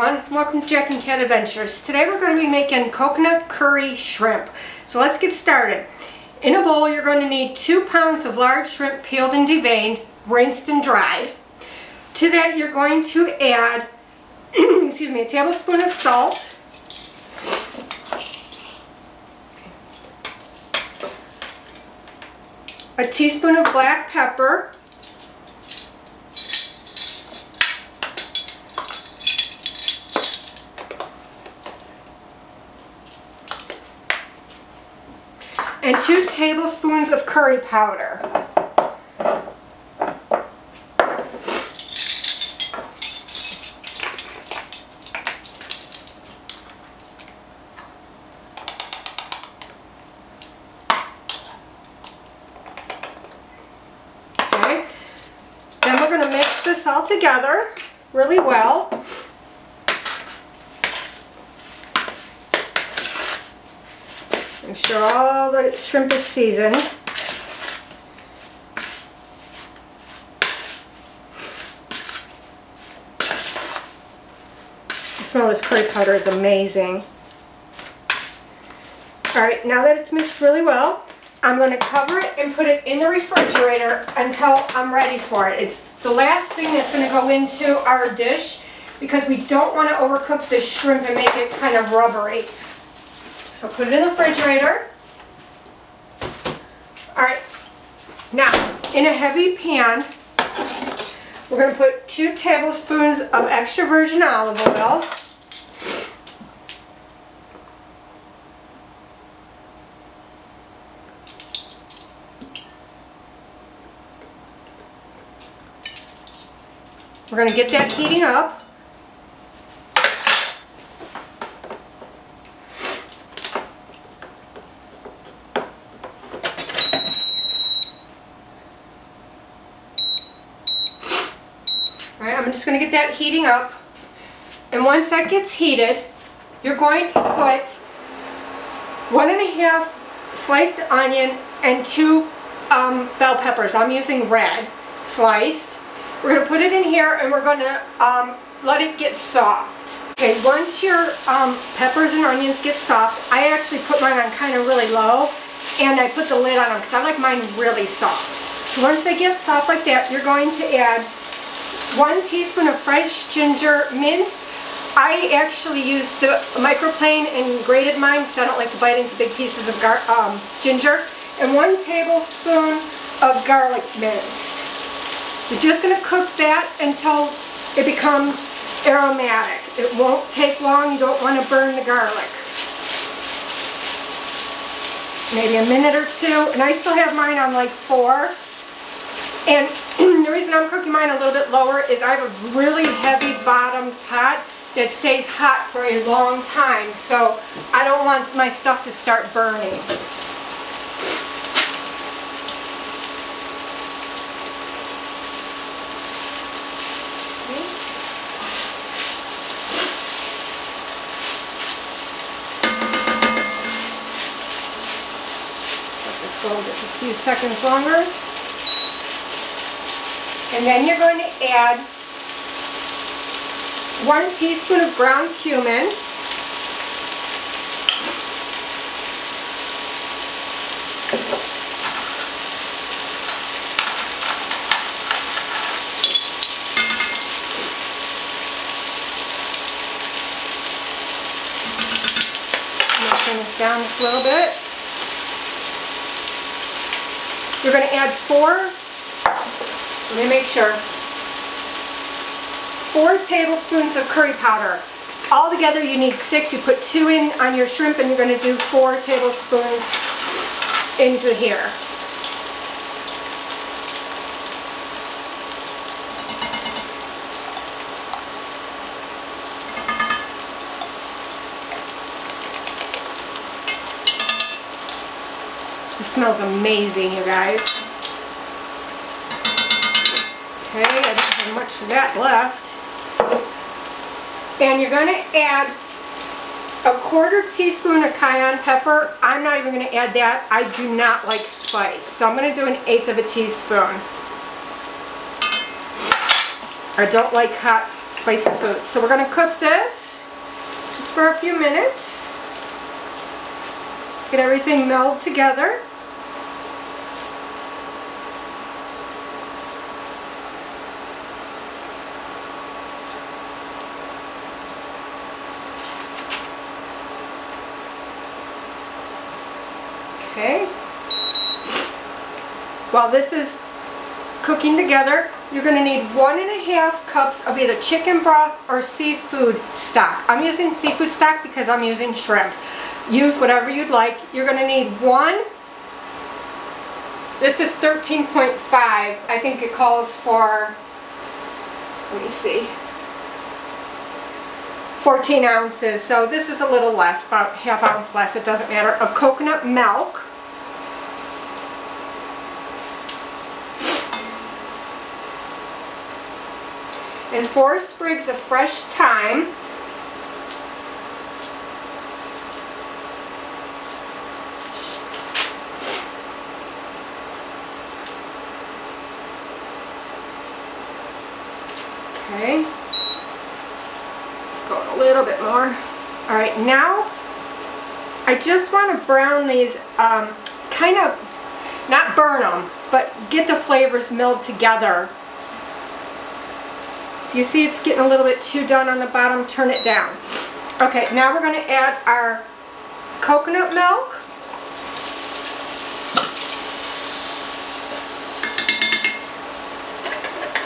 everyone, welcome to Jack and Cat Adventures. Today we're going to be making coconut curry shrimp. So let's get started. In a bowl you're going to need 2 pounds of large shrimp peeled and deveined, rinsed and dried. To that you're going to add excuse me, a tablespoon of salt, a teaspoon of black pepper, and 2 tablespoons of curry powder. Okay, then we're going to mix this all together really well. Make sure all the shrimp is seasoned. The smell of this curry powder is amazing. Alright, now that it's mixed really well, I'm going to cover it and put it in the refrigerator until I'm ready for it. It's the last thing that's going to go into our dish because we don't want to overcook the shrimp and make it kind of rubbery. So put it in the refrigerator. Alright, now in a heavy pan, we're going to put 2 tablespoons of extra virgin olive oil. We're going to get that heating up. Alright, I'm just going to get that heating up. And once that gets heated, you're going to put 1½ sliced onion and 2 bell peppers. I'm using red, sliced. We're going to put it in here and we're going to let it get soft. Okay, once your peppers and onions get soft, I actually put mine on kind of really low and I put the lid on them because I like mine really soft. So once they get soft like that, you're going to add 1 teaspoon of fresh ginger minced. I actually used the microplane and grated mine because I don't like to bite into big pieces of ginger. And 1 tablespoon of garlic minced. You're just going to cook that until it becomes aromatic. It won't take long. You don't want to burn the garlic. Maybe a minute or 2. And I still have mine on like 4. And the reason I'm cooking mine a little bit lower is I have a really heavy bottom pot that stays hot for a long time. So I don't want my stuff to start burning. Just a few seconds longer. And then you're going to add 1 teaspoon of ground cumin, I'm going to turn this down just a little bit. You're going to add 4 tablespoons of curry powder. Altogether you need 6. You put 2 in on your shrimp and you're going to do 4 tablespoons into here. It smells amazing, you guys. Okay, I don't have much of that left. And you're going to add a 1/4 teaspoon of cayenne pepper. I'm not even going to add that. I do not like spice. So I'm going to do 1/8 of a teaspoon. I don't like hot spicy foods. So we're going to cook this just for a few minutes. Get everything meld together. Okay. While this is cooking together, you're going to need 1.5 cups of either chicken broth or seafood stock. I'm using seafood stock because I'm using shrimp. Use whatever you'd like. You're going to need one. This is 13.5. I think it calls for, let me see, 14 ounces. So this is a little less, about ½ ounce less, it doesn't matter, of coconut milk. And 4 sprigs of fresh thyme. Okay. Let's go a little bit more. All right, now I just want to brown these, kind of, not burn them, but get the flavors milled together. You see it's getting a little bit too done on the bottom, turn it down. Okay, now we're going to add our coconut milk.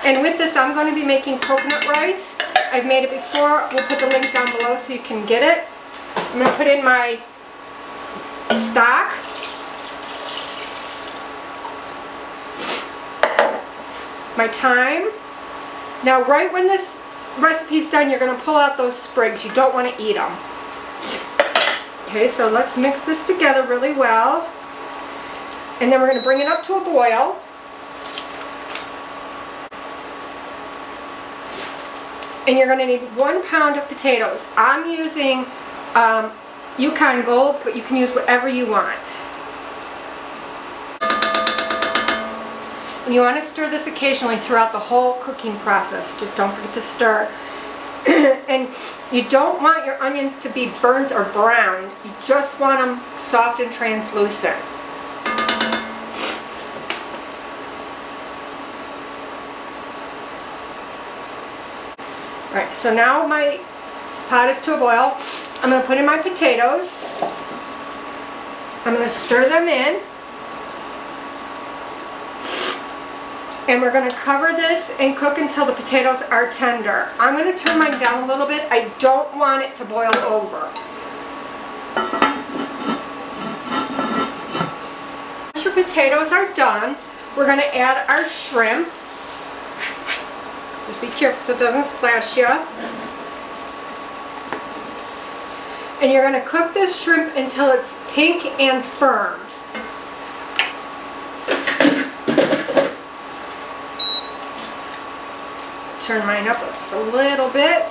And with this, I'm going to be making coconut rice. I've made it before. We'll put the link down below so you can get it. I'm going to put in my stock. My thyme. Now, right when this recipe's done, you're going to pull out those sprigs. You don't want to eat them. Okay, so let's mix this together really well. And then we're going to bring it up to a boil. And you're going to need 1 pound of potatoes. I'm using Yukon Golds, but you can use whatever you want. And you want to stir this occasionally throughout the whole cooking process. Just don't forget to stir. And you don't want your onions to be burnt or browned. You just want them soft and translucent. Alright, so now my pot is to a boil. I'm going to put in my potatoes. I'm going to stir them in. And we're going to cover this and cook until the potatoes are tender. I'm going to turn mine down a little bit. I don't want it to boil over. Once your potatoes are done, we're going to add our shrimp. Just be careful so it doesn't splash you. And you're going to cook this shrimp until it's pink and firm. Turn mine up just a little bit.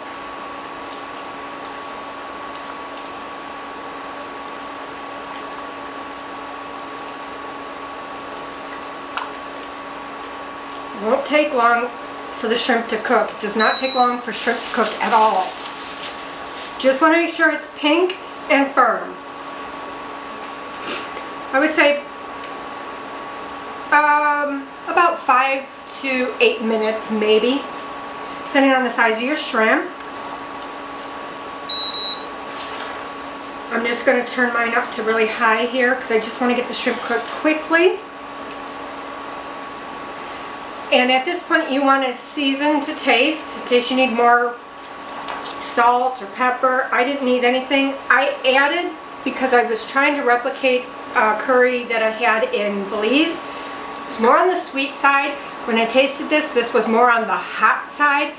It won't take long for the shrimp to cook. It does not take long for shrimp to cook at all. Just want to make sure it's pink and firm. I would say about 5 to 8 minutes maybe, depending on the size of your shrimp. I'm just going to turn mine up to really high here because I just want to get the shrimp cooked quickly. And at this point you want to season to taste in case you need more salt or pepper. I didn't need anything. I added, because I was trying to replicate curry that I had in Belize. It's more on the sweet side. When I tasted this, this was more on the hot side.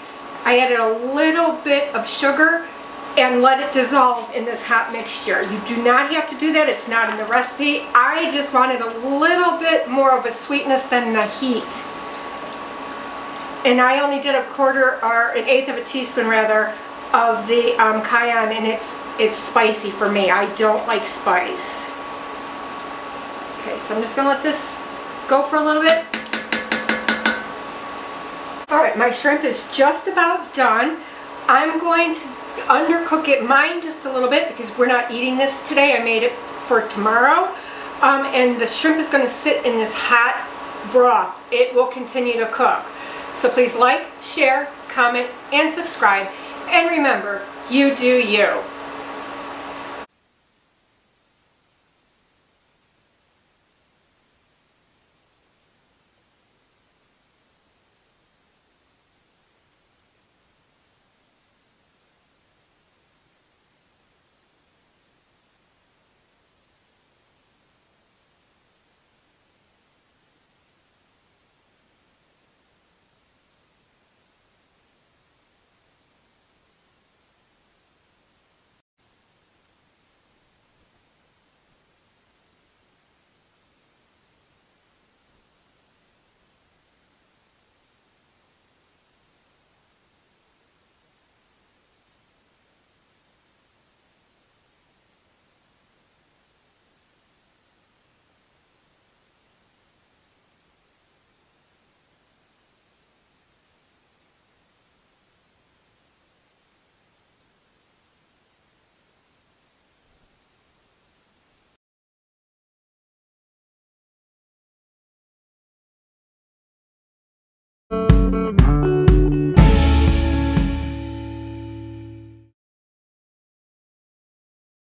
I added a little bit of sugar and let it dissolve in this hot mixture. You do not have to do that. It's not in the recipe. I just wanted a little bit more of a sweetness than the heat. And I only did 1/4 or 1/8 of a teaspoon rather of the cayenne, and it's spicy for me. I don't like spice. Okay, so I'm just going to let this go for a little bit. Alright, my shrimp is just about done. I'm going to undercook it, mine just a little bit, because we're not eating this today. I made it for tomorrow. And the shrimp is going to sit in this hot broth. It will continue to cook. So please like, share, comment, and subscribe. And remember, you do you.